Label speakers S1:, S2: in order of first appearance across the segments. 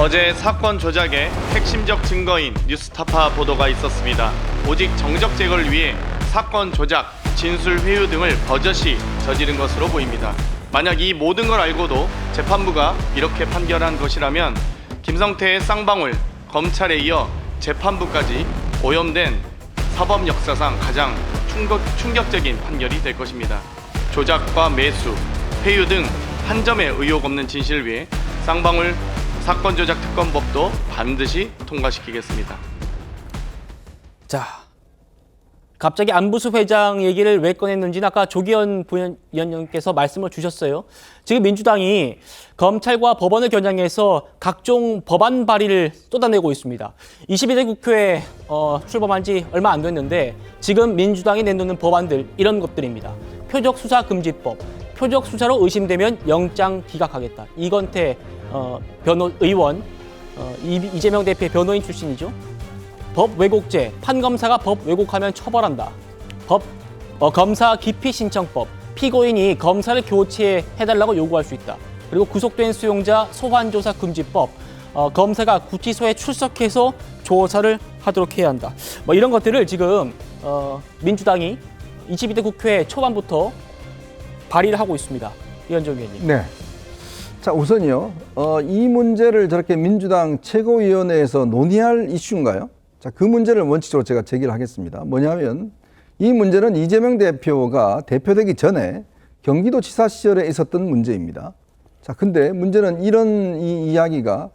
S1: 어제 사건 조작의 핵심적 증거인 뉴스타파 보도가 있었습니다. 오직 정적 제거를 위해 사건 조작, 진술 회유 등을 버젓이 저지른 것으로 보입니다. 만약 이 모든 걸 알고도 재판부가 이렇게 판결한 것이라면 김성태의 쌍방울, 검찰에 이어 재판부까지 오염된 사법 역사상 가장 충격적인 판결이 될 것입니다. 조작과 매수, 회유 등 한 점의 의혹 없는 진실을 위해 쌍방울 사건 조작 특검법도 반드시 통과시키겠습니다.
S2: 자, 갑자기 안부수 회장 얘기를 왜 꺼냈는지는 아까 조기현 부위원님께서 말씀을 주셨어요. 지금 민주당이 검찰과 법원을 겨냥해서 각종 법안 발의를 쏟아내고 있습니다. 22대 국회에 출범한 지 얼마 안 됐는데 지금 민주당이 내놓는 법안들 이런 것들입니다. 표적수사금지법, 표적수사로 의심되면 영장 기각하겠다. 이건태 의원, 이재명 대표의 변호인 출신이죠. 법 왜곡죄, 판검사가 법 왜곡하면 처벌한다. 검사 기피 신청법, 피고인이 검사를 교체해달라고 요구할 수 있다. 그리고 구속된 수용자 소환조사 금지법, 검사가 구치소에 출석해서 조사를 하도록 해야 한다. 이런 것들을 지금 민주당이 22대 국회 초반부터 발의를 하고 있습니다. 이현정 의원님.
S3: 네. 자, 우선요. 이 문제를 저렇게 민주당 최고위원회에서 논의할 이슈인가요? 자, 그 문제를 원칙적으로 제가 제기를 하겠습니다. 뭐냐면 이 문제는 이재명 대표가 대표되기 전에 경기도지사 시절에 있었던 문제입니다. 자, 근데 문제는 이런 이야기가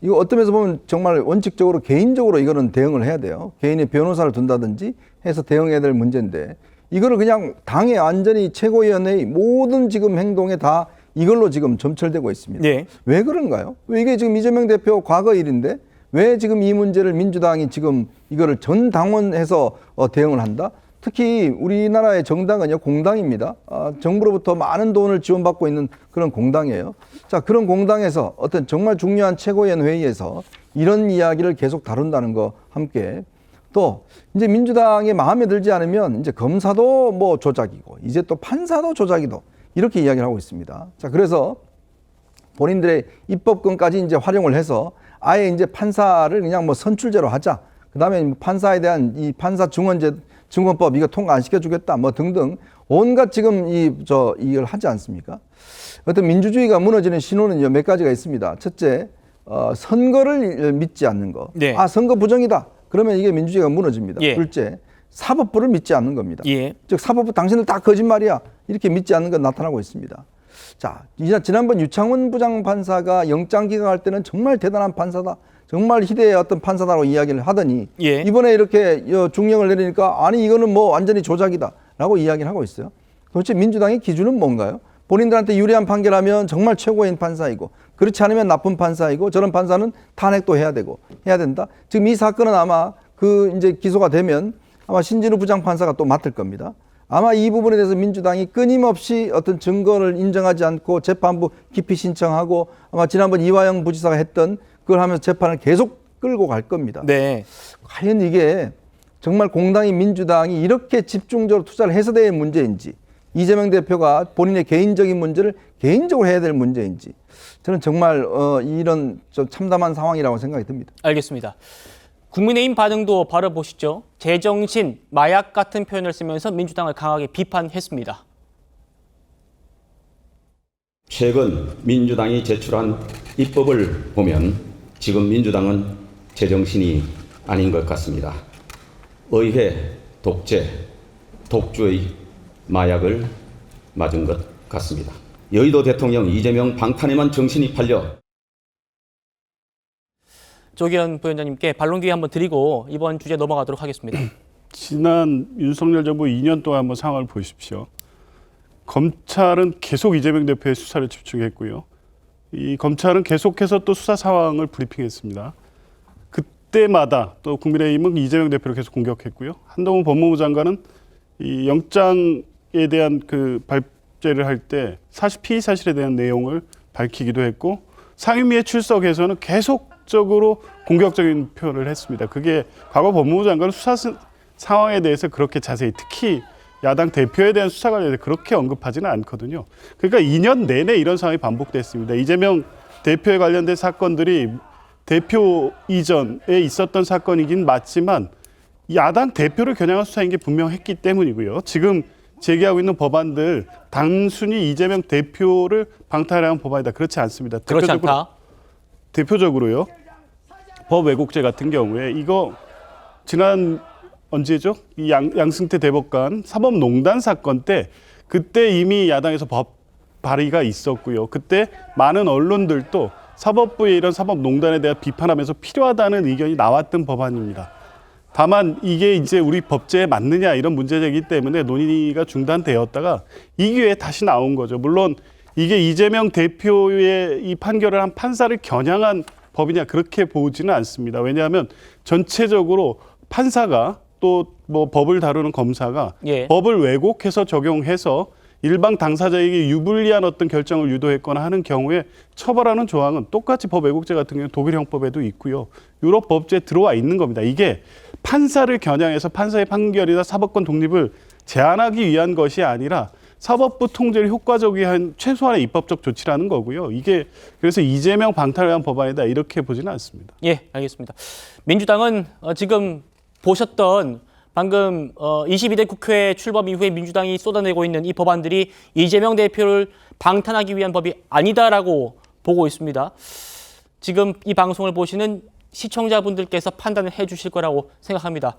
S3: 이거 어떤 면에서 보면 정말 원칙적으로 개인적으로 이거는 대응을 해야 돼요. 개인의 변호사를 둔다든지 해서 대응해야 될 문제인데 이거를 그냥 당의 완전히 최고위원회의 모든 지금 행동에 다 이걸로 지금 점철되고 있습니다.
S2: 네.
S3: 왜 그런가요? 왜 이게 지금 이재명 대표 과거 일인데 왜 지금 이 문제를 민주당이 지금 이거를 전 당원해서 대응을 한다? 특히 우리나라의 정당은요, 공당입니다. 정부로부터 많은 돈을 지원받고 있는 그런 공당이에요. 자, 그런 공당에서 어떤 정말 중요한 최고위원 회의에서 이런 이야기를 계속 다룬다는 거 함께 또 이제 민주당의 마음에 들지 않으면 이제 검사도 뭐 조작이고 이제 또 판사도 조작이고 이렇게 이야기를 하고 있습니다. 자, 그래서 본인들의 입법권까지 이제 활용을 해서 아예 이제 판사를 그냥 뭐 선출제로 하자. 그 다음에 판사에 대한 이 판사 증언법 이거 통과 안 시켜주겠다. 뭐 등등 온갖 지금 이걸 하지 않습니까? 어떤 민주주의가 무너지는 신호는요 몇 가지가 있습니다. 첫째, 선거를 믿지 않는 거.
S2: 네.
S3: 선거 부정이다. 그러면 이게 민주주의가 무너집니다.
S2: 예.
S3: 둘째, 사법부를 믿지 않는 겁니다.
S2: 예.
S3: 즉 사법부 당신들 다 거짓말이야. 이렇게 믿지 않는 건 나타나고 있습니다. 자, 지난번 유창훈 부장판사가 영장 기각할 때는 정말 대단한 판사다. 정말 희대의 어떤 판사다라고 이야기를 하더니
S2: 예.
S3: 이번에 이렇게 중형을 내리니까 아니 이거는 뭐 완전히 조작이다 라고 이야기를 하고 있어요. 도대체 민주당의 기준은 뭔가요? 본인들한테 유리한 판결하면 정말 최고인 판사이고 그렇지 않으면 나쁜 판사이고 저런 판사는 탄핵도 해야 되고 해야 된다. 지금 이 사건은 아마 이제 기소가 되면 아마 신진우 부장판사가 또 맡을 겁니다. 아마 이 부분에 대해서 민주당이 끊임없이 어떤 증거를 인정하지 않고 재판부 기피 신청하고 아마 지난번 이화영 부지사가 했던 그걸 하면서 재판을 계속 끌고 갈 겁니다.
S2: 네.
S3: 과연 이게 정말 공당이 민주당이 이렇게 집중적으로 투자를 해서 될 문제인지 이재명 대표가 본인의 개인적인 문제를 개인적으로 해야 될 문제인지 저는 정말 이런 좀 참담한 상황이라고 생각이 듭니다.
S2: 알겠습니다. 국민의힘 반응도 바로 보시죠. 제정신, 마약 같은 표현을 쓰면서 민주당을 강하게 비판했습니다.
S4: 최근 민주당이 제출한 입법을 보면 지금 민주당은 제정신이 아닌 것 같습니다. 의회, 독재, 독주의 마약을 맞은 것 같습니다. 여의도 대통령 이재명 방탄에만 정신이 팔려
S2: 조기현 부위원장님께 반론 기회 한번 드리고 이번 주제 넘어가도록 하겠습니다.
S5: 지난 윤석열 정부 2년 동안 한번 상황을 보십시오. 검찰은 계속 이재명 대표의 수사를 집중했고요. 이 검찰은 계속해서 또 수사 상황을 브리핑했습니다. 그때마다 또 국민의힘은 이재명 대표를 계속 공격했고요. 한동훈 법무부 장관은 이 영장에 대한 그 발제를 할 때 피의 사실에 대한 내용을 밝히기도 했고 상임위에 출석해서는 계속적으로 공격적인 표현을 했습니다. 그게 과거 법무부 장관은 수사 상황에 대해서 그렇게 자세히 특히 야당 대표에 대한 수사 관련해서 그렇게 언급하지는 않거든요. 그러니까 2년 내내 이런 상황이 반복됐습니다. 이재명 대표에 관련된 사건들이 대표 이전에 있었던 사건이긴 맞지만 야당 대표를 겨냥한 수사인 게 분명했기 때문이고요. 지금 제기하고 있는 법안들 단순히 이재명 대표를 방탄하는 법안이다. 그렇지 않습니다.
S2: 그렇지 않다.
S5: 대표적으로요. 법 왜곡죄 같은 경우에 이거 지난 언제죠? 이 양승태 대법관 사법농단 사건 때 그때 이미 야당에서 법 발의가 있었고요. 그때 많은 언론들도 사법부의 이런 사법농단에 대해 비판하면서 필요하다는 의견이 나왔던 법안입니다. 다만 이게 이제 우리 법제에 맞느냐 이런 문제제기 때문에 논의가 중단되었다가 이 기회에 다시 나온 거죠. 물론 이게 이재명 대표의 이 판결을 한 판사를 겨냥한 법이냐 그렇게 보지는 않습니다. 왜냐하면 전체적으로 판사가 또 뭐 법을 다루는 검사가
S2: 예.
S5: 법을 왜곡해서 적용해서 일반 당사자에게 유불리한 어떤 결정을 유도했거나 하는 경우에 처벌하는 조항은 똑같이 법 왜곡죄 같은 경우는 독일 형법에도 있고요. 유럽 법제에 들어와 있는 겁니다. 이게 판사를 겨냥해서 판사의 판결이나 사법권 독립을 제한하기 위한 것이 아니라 사법부 통제를 효과적이 한 최소한의 입법적 조치라는 거고요. 이게 그래서 이재명 방탄을 위한 법안이다 이렇게 보지는 않습니다.
S2: 예, 알겠습니다. 민주당은 지금 보셨던 방금 22대 국회 출범 이후에 민주당이 쏟아내고 있는 이 법안들이 이재명 대표를 방탄하기 위한 법이 아니다라고 보고 있습니다. 지금 이 방송을 보시는 시청자분들께서 판단을 해주실 거라고 생각합니다.